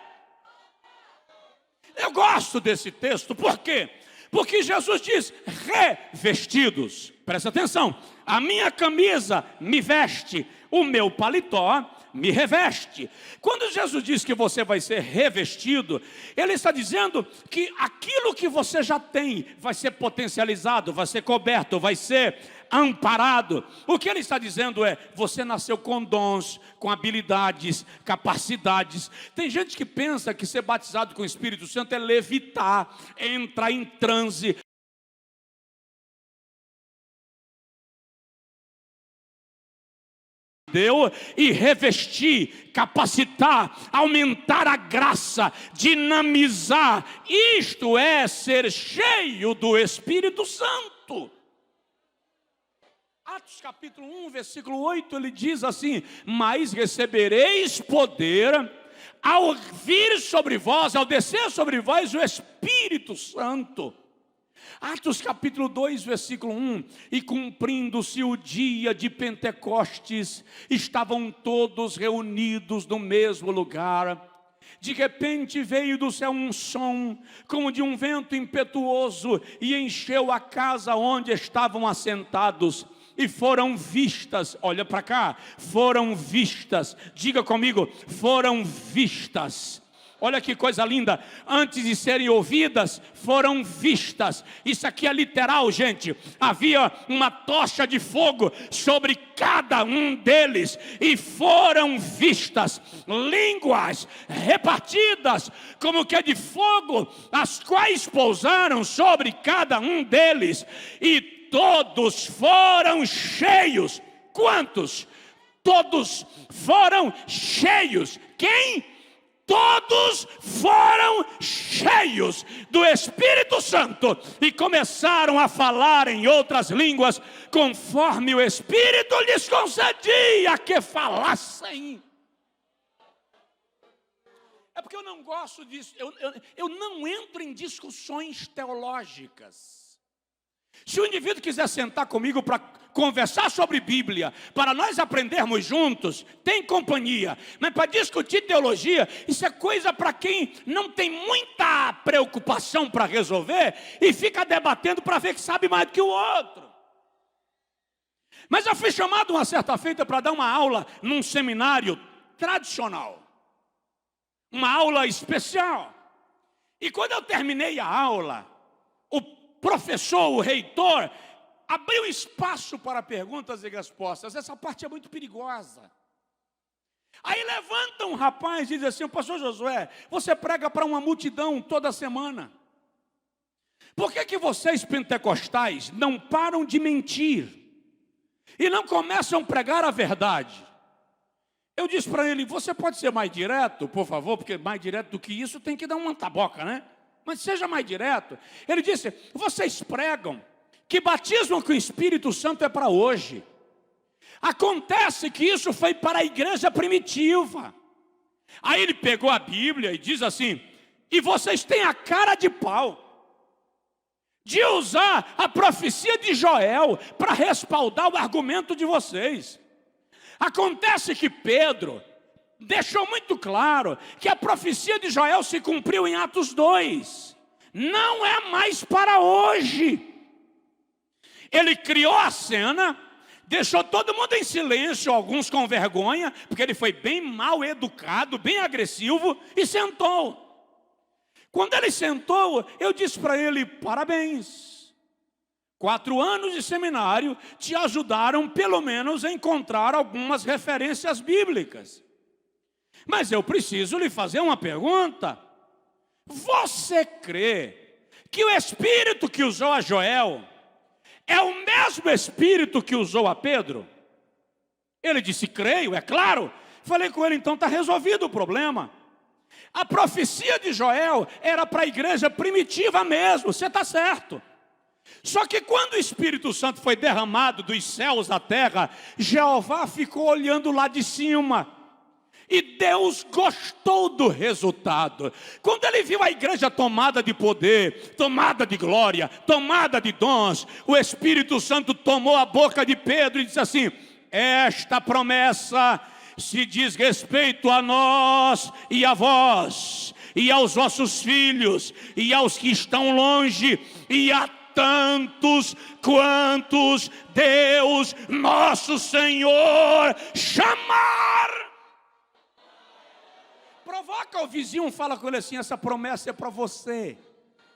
Eu gosto desse texto, por quê? Porque Jesus diz revestidos. Presta atenção, a minha camisa me veste, o meu paletó me reveste. Quando Jesus diz que você vai ser revestido, Ele está dizendo que aquilo que você já tem vai ser potencializado, vai ser coberto, vai ser amparado. O que Ele está dizendo é: você nasceu com dons, com habilidades, capacidades. Tem gente que pensa que ser batizado com o Espírito Santo é levitar, é entrar em transe. E revestir, capacitar, aumentar a graça, dinamizar. Isto é ser cheio do Espírito Santo. Atos capítulo 1, versículo 8, ele diz assim: mas recebereis poder ao vir sobre vós, ao descer sobre vós o Espírito Santo. Atos capítulo 2, versículo 1, e cumprindo-se o dia de Pentecostes, estavam todos reunidos no mesmo lugar. De repente veio do céu um som, como de um vento impetuoso, e encheu a casa onde estavam assentados. E foram vistas, olha para cá, foram vistas, diga comigo, foram vistas. Olha que coisa linda, antes de serem ouvidas, foram vistas. Isso aqui é literal, gente. Havia uma tocha de fogo sobre cada um deles, e foram vistas línguas repartidas como que é de fogo, as quais pousaram sobre cada um deles, e todos foram cheios. Quantos? Todos foram cheios. Quem? Todos foram cheios do Espírito Santo e começaram a falar em outras línguas, conforme o Espírito lhes concedia que falassem. É porque eu não gosto disso, eu não entro em discussões teológicas. Se o indivíduo quiser sentar comigo para conversar sobre Bíblia, para nós aprendermos juntos, tem companhia. Mas para discutir teologia, isso é coisa para quem não tem muita preocupação para resolver e fica debatendo para ver que sabe mais do que o outro. Mas eu fui chamado uma certa feita para dar uma aula num seminário tradicional. Uma aula especial. E quando eu terminei a aula, o professor, o reitor, abriu espaço para perguntas e respostas. Essa parte é muito perigosa. Aí levanta um rapaz e diz assim: pastor Josué, você prega para uma multidão toda semana. Por que vocês pentecostais não param de mentir e não começam a pregar a verdade? Eu disse para ele: você pode ser mais direto, por favor, porque mais direto do que isso tem que dar uma taboca, né? Mas seja mais direto. Ele disse: vocês pregam que batismo com o Espírito Santo é para hoje. Acontece que isso foi para a igreja primitiva. Aí ele pegou a Bíblia e diz assim: e vocês têm a cara de pau de usar a profecia de Joel para respaldar o argumento de vocês. Acontece que Pedro deixou muito claro que a profecia de Joel se cumpriu em Atos 2. Não é mais para hoje. Ele criou a cena, deixou todo mundo em silêncio, alguns com vergonha, porque ele foi bem mal educado, bem agressivo, e sentou. Quando ele sentou, eu disse para ele: parabéns. 4 anos de seminário te ajudaram pelo menos a encontrar algumas referências bíblicas. Mas eu preciso lhe fazer uma pergunta. Você crê que o Espírito que usou a Joel é o mesmo Espírito que usou a Pedro? Ele disse: creio, é claro. Falei com ele: então está resolvido o problema. A profecia de Joel era para a igreja primitiva mesmo, você está certo. Só que quando o Espírito Santo foi derramado dos céus à terra, Jeová ficou olhando lá de cima. E Deus gostou do resultado. Quando ele viu a igreja tomada de poder, tomada de glória, tomada de dons, o Espírito Santo tomou a boca de Pedro e disse assim: esta promessa se diz respeito a nós e a vós, e aos vossos filhos, e aos que estão longe, e a tantos quantos Deus nosso Senhor chamar. Provoca o vizinho, fala com ele assim: essa promessa é para você.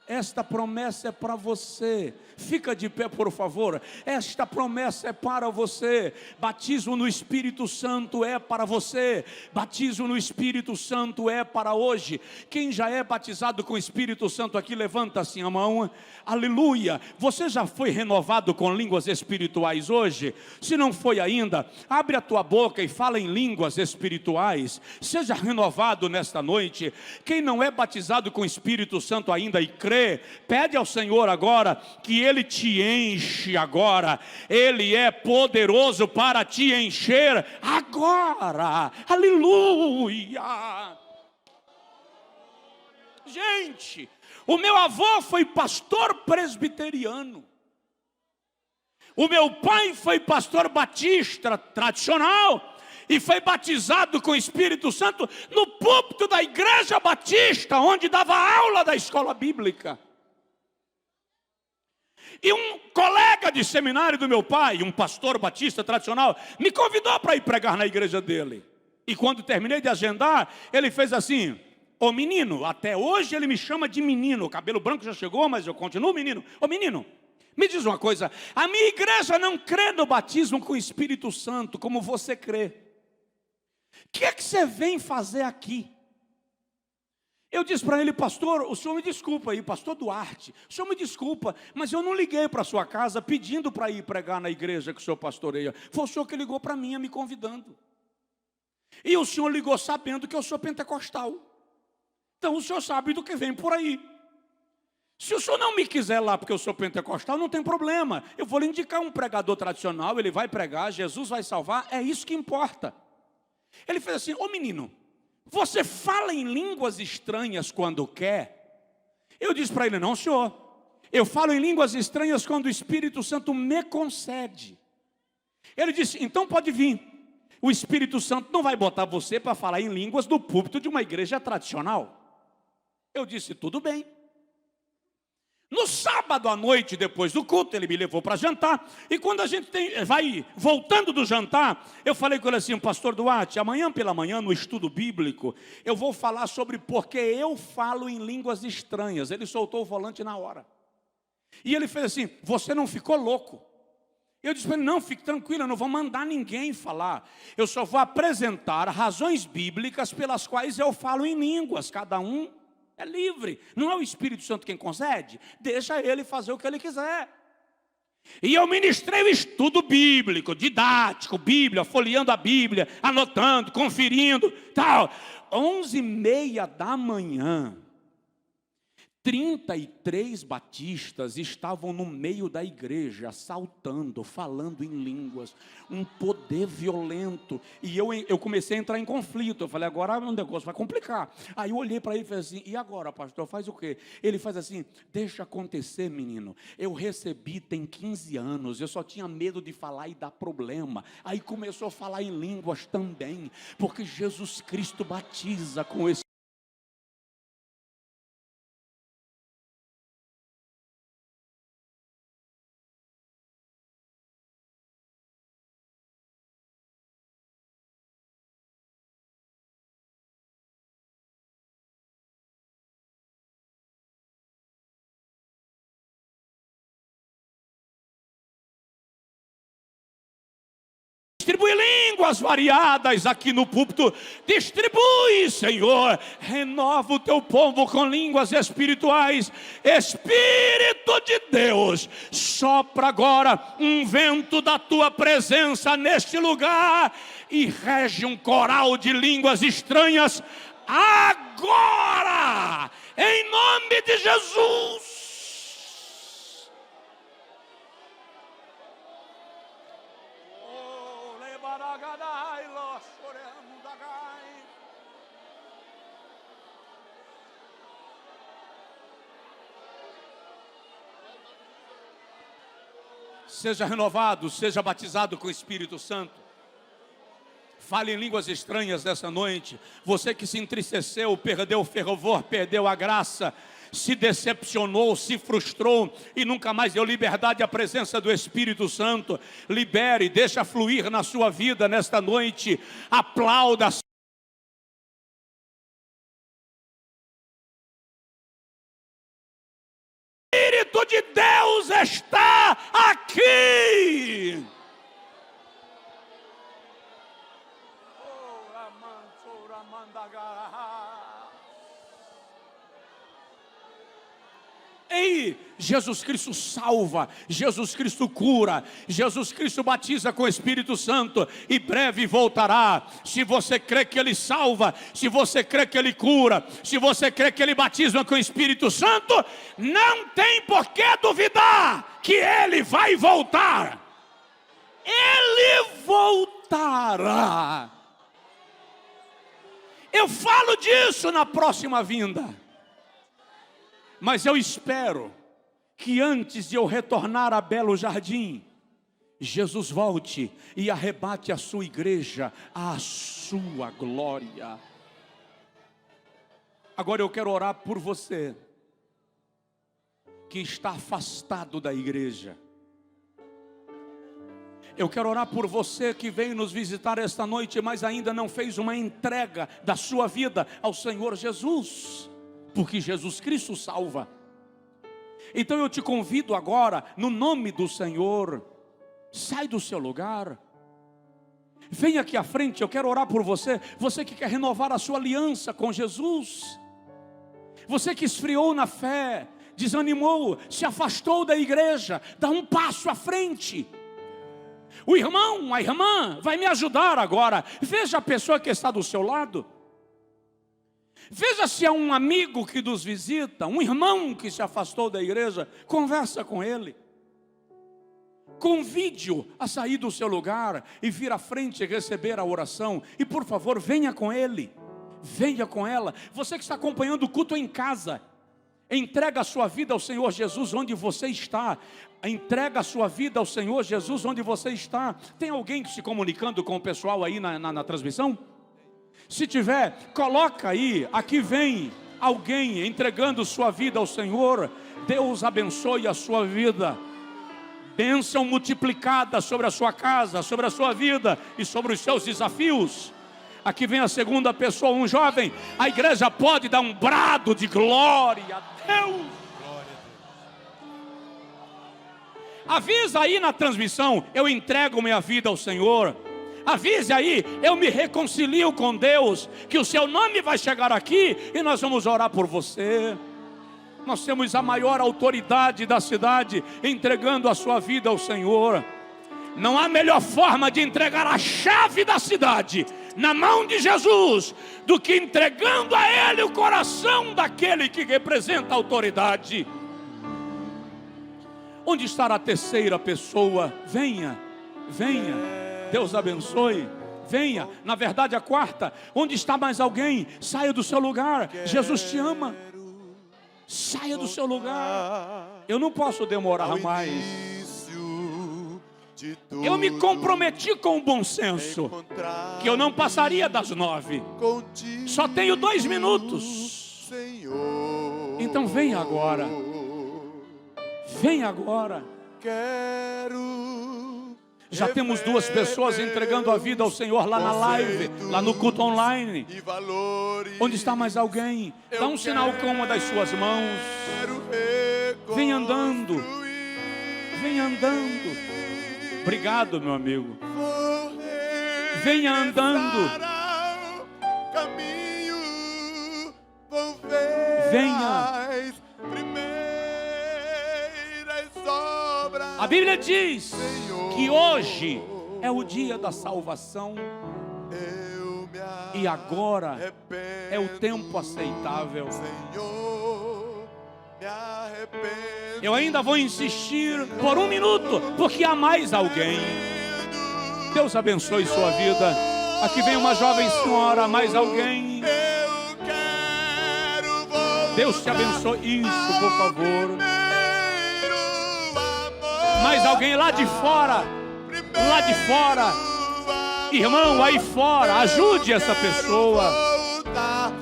Esta promessa é para você. Fica de pé, por favor. Esta promessa é para você. Batismo no Espírito Santo é para você. Batismo no Espírito Santo é para hoje. Quem já é batizado com o Espírito Santo aqui, levanta assim a mão. Aleluia. Você já foi renovado com línguas espirituais hoje? Se não foi ainda, abre a tua boca e fala em línguas espirituais. Seja renovado nesta noite. Quem não é batizado com o Espírito Santo ainda e crê, pede ao Senhor agora que Ele te enche agora. Ele é poderoso para te encher agora. Aleluia. Gente, o meu avô foi pastor presbiteriano. O meu pai foi pastor batista tradicional e foi batizado com o Espírito Santo no púlpito da igreja batista, onde dava aula da escola bíblica. E um colega de seminário do meu pai, um pastor batista tradicional, me convidou para ir pregar na igreja dele. E quando terminei de agendar, ele fez assim: ô menino, até hoje ele me chama de menino, o cabelo branco já chegou, mas eu continuo menino. Ô menino, me diz uma coisa, a minha igreja não crê no batismo com o Espírito Santo como você crê. O que é que você vem fazer aqui? Eu disse para ele: pastor, o senhor me desculpa aí, pastor Duarte, o senhor me desculpa, mas eu não liguei para a sua casa pedindo para ir pregar na igreja que o senhor pastoreia. Foi o senhor que ligou para mim, me convidando. E o senhor ligou sabendo que eu sou pentecostal. Então o senhor sabe do que vem por aí. Se o senhor não me quiser lá porque eu sou pentecostal, não tem problema. Eu vou lhe indicar um pregador tradicional, ele vai pregar, Jesus vai salvar, é isso que importa. Ele fez assim: ô menino, você fala em línguas estranhas quando quer? Eu disse para ele: não, senhor, eu falo em línguas estranhas quando o Espírito Santo me concede. Ele disse: então pode vir. O Espírito Santo não vai botar você para falar em línguas do púlpito de uma igreja tradicional. Eu disse: tudo bem. No sábado à noite, depois do culto, ele me levou para jantar. E quando a gente vai voltando do jantar, eu falei com ele assim: pastor Duarte, amanhã pela manhã, no estudo bíblico, eu vou falar sobre porque eu falo em línguas estranhas. Ele soltou o volante na hora. E ele fez assim: você não ficou louco? Eu disse para ele: não, fique tranquilo, eu não vou mandar ninguém falar. Eu só vou apresentar razões bíblicas pelas quais eu falo em línguas. Cada um é livre. Não é o Espírito Santo quem concede? Deixa ele fazer o que ele quiser. E eu ministrei o estudo bíblico, didático, Bíblia, folheando a Bíblia, anotando, conferindo, tal. 11h30 da manhã, 33 batistas estavam no meio da igreja, saltando, falando em línguas, um poder violento. E eu comecei a entrar em conflito. Eu falei: agora o negócio vai complicar. Aí eu olhei para ele e falei assim: e agora, pastor, faz o quê? Ele faz assim: deixa acontecer, menino. Eu recebi tem 15 anos, eu só tinha medo de falar e dar problema. Aí começou a falar em línguas também, porque Jesus Cristo batiza com esse distribui línguas variadas aqui no púlpito. Distribui, Senhor. Renova o teu povo com línguas espirituais. Espírito de Deus, sopra agora um vento da tua presença neste lugar e rege um coral de línguas estranhas agora, em nome de Jesus. Seja renovado, seja batizado com o Espírito Santo. Fale em línguas estranhas nessa noite. Você que se entristeceu, perdeu o fervor, perdeu a graça, se decepcionou, se frustrou e nunca mais deu liberdade à presença do Espírito Santo. Libere, deixa fluir na sua vida nesta noite. Aplauda. O Espírito de Deus está aqui. Ei, Jesus Cristo salva, Jesus Cristo cura, Jesus Cristo batiza com o Espírito Santo e breve voltará. Se você crê que Ele salva, se você crê que Ele cura, se você crê que Ele batiza com o Espírito Santo, não tem por que duvidar que Ele vai voltar. Ele voltará. Eu falo disso na próxima vinda. Mas eu espero que antes de eu retornar a Belo Jardim, Jesus volte e arrebate a sua igreja à sua glória. Agora eu quero orar por você que está afastado da igreja. Eu quero orar por você que veio nos visitar esta noite, mas ainda não fez uma entrega da sua vida ao Senhor Jesus. Porque Jesus Cristo salva. Então eu te convido agora, no nome do Senhor, sai do seu lugar, vem aqui à frente. Eu quero orar por você. Você que quer renovar a sua aliança com Jesus, você que esfriou na fé, desanimou, se afastou da igreja, dá um passo à frente. O irmão, a irmã vai me ajudar agora. Veja a pessoa que está do seu lado. Veja se é um amigo que nos visita, um irmão que se afastou da igreja. Conversa com ele. Convide-o a sair do seu lugar e vir à frente e receber a oração. E por favor, venha com ele. venha com ela. Você que está acompanhando o culto em casa, entrega a sua vida ao Senhor Jesus onde você está. Entrega a sua vida ao Senhor Jesus onde você está. Tem alguém se comunicando com o pessoal aí na transmissão? Se tiver, coloca aí, aqui vem alguém entregando sua vida ao Senhor. Deus abençoe a sua vida. Bênção multiplicada sobre a sua casa, sobre a sua vida e sobre os seus desafios. Aqui vem a segunda pessoa, um jovem. A igreja pode dar um brado de glória a Deus. Avisa aí na transmissão: eu entrego minha vida ao Senhor. Avise aí: eu me reconcilio com Deus, que o seu nome vai chegar aqui e nós vamos orar por você. Nós temos a maior autoridade da cidade entregando a sua vida ao Senhor. Não há melhor forma de entregar a chave da cidade na mão de Jesus do que entregando a Ele o coração daquele que representa a autoridade. Onde estará a terceira pessoa? Venha, venha, Deus abençoe. Venha, na verdade a quarta. Onde está mais alguém? Saia do seu lugar, Jesus te ama. Saia do seu lugar. Eu não posso demorar mais. Eu me comprometi com o bom senso que eu não passaria das 9. Só tenho 2 minutos. Então vem agora. Vem agora. Já temos 2 pessoas entregando a vida ao Senhor lá na live, lá no culto online. Onde está mais alguém? Dá um sinal com uma das suas mãos. Vem andando. Vem andando. Obrigado, meu amigo. Venha andando. Venha. A Bíblia diz que hoje é o dia da salvação. E agora é o tempo aceitável. Eu ainda vou insistir por 1 minuto, porque há mais alguém. Deus abençoe sua vida. Aqui vem uma jovem senhora, mais alguém. Deus te abençoe. Isso, por favor. Mais alguém lá de fora. Lá de fora. Irmão, aí fora, ajude essa pessoa.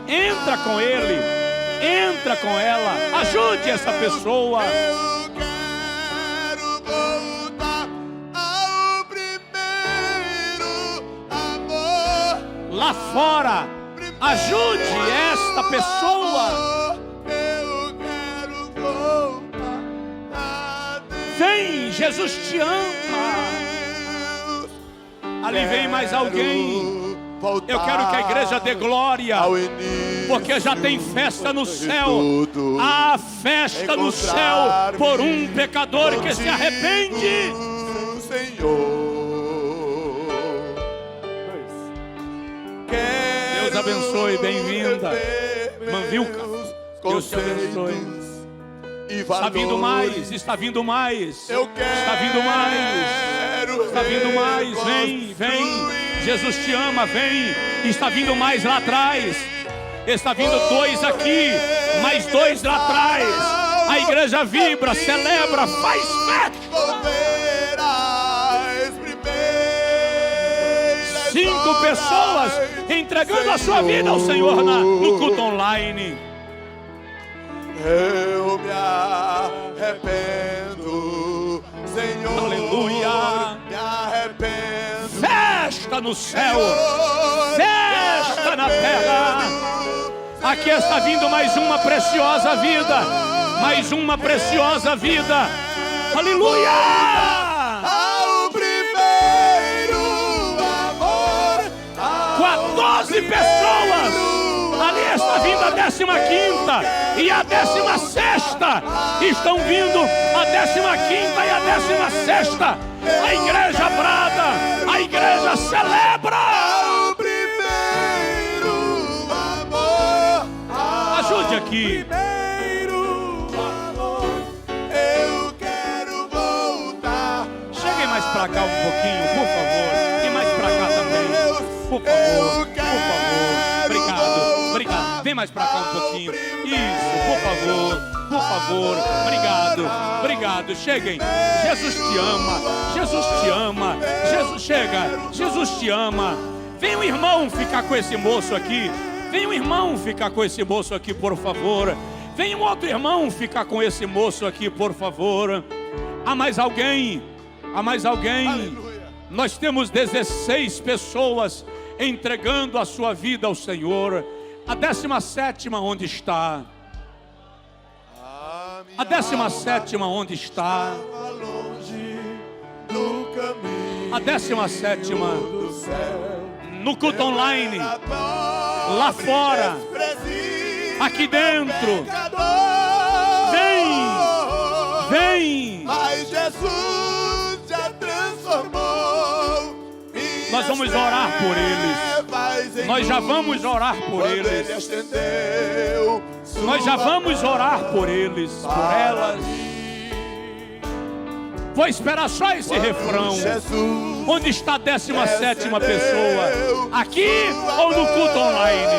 Entra com ele. Entra com ela. Ajude essa pessoa. Eu quero voltar ao primeiro amor. Lá fora, ajude esta pessoa. Eu quero voltar a Deus. Vem, Jesus te ama. Ali vem mais alguém. Eu quero que a igreja dê glória, porque já tem festa no céu. Há festa no céu por um pecador que se arrepende. Deus abençoe, bem-vinda, Manvilca. Deus te abençoe. Está vindo mais, está vindo mais, está vindo mais, está vindo mais. Vem, vem. Jesus te ama, vem. Está vindo mais lá atrás. Está vindo 2 aqui, mais 2 lá atrás. A igreja vibra, celebra, faz festa. 5 pessoas entregando a sua vida ao Senhor no culto online. Eu me arrependo, Senhor. Aleluia. Me arrependo. Festa no céu, festa na terra. Aqui está vindo mais uma preciosa vida, mais uma preciosa vida. Aleluia! Ao primeiro amor. 14 pessoas. Ali está vindo a 15ª e a 16ª. Estão vindo a 15ª e a 16ª. A igreja brada, a igreja celebra. Ao primeiro amor. Ajude aqui. Primeiro amor. Eu quero voltar. Cheguem mais pra cá um pouquinho, por favor. E mais pra cá também. Por favor, por favor. Obrigado. Vem mais para cá um pouquinho. Isso, por favor. Obrigado. Cheguem. Jesus te ama. Jesus chega. Jesus te ama. Vem um irmão ficar com esse moço aqui. Por favor. Vem um outro irmão ficar com esse moço aqui, por favor. Há mais alguém? Aleluia. Nós temos 16 pessoas entregando a sua vida ao Senhor. A 17ª onde está? A 17ª onde está? Estava longe do caminho A 17ª do céu. no culto online, Era pobre, lá fora, desprezível, aqui dentro. pecador. Vem. Mas Jesus já transformou. Nós vamos orar por eles. Nós já vamos orar por eles. Nós já vamos orar por eles, por elas. Vou esperar só esse refrão. Onde está a 17ª pessoa? Aqui ou no culto online?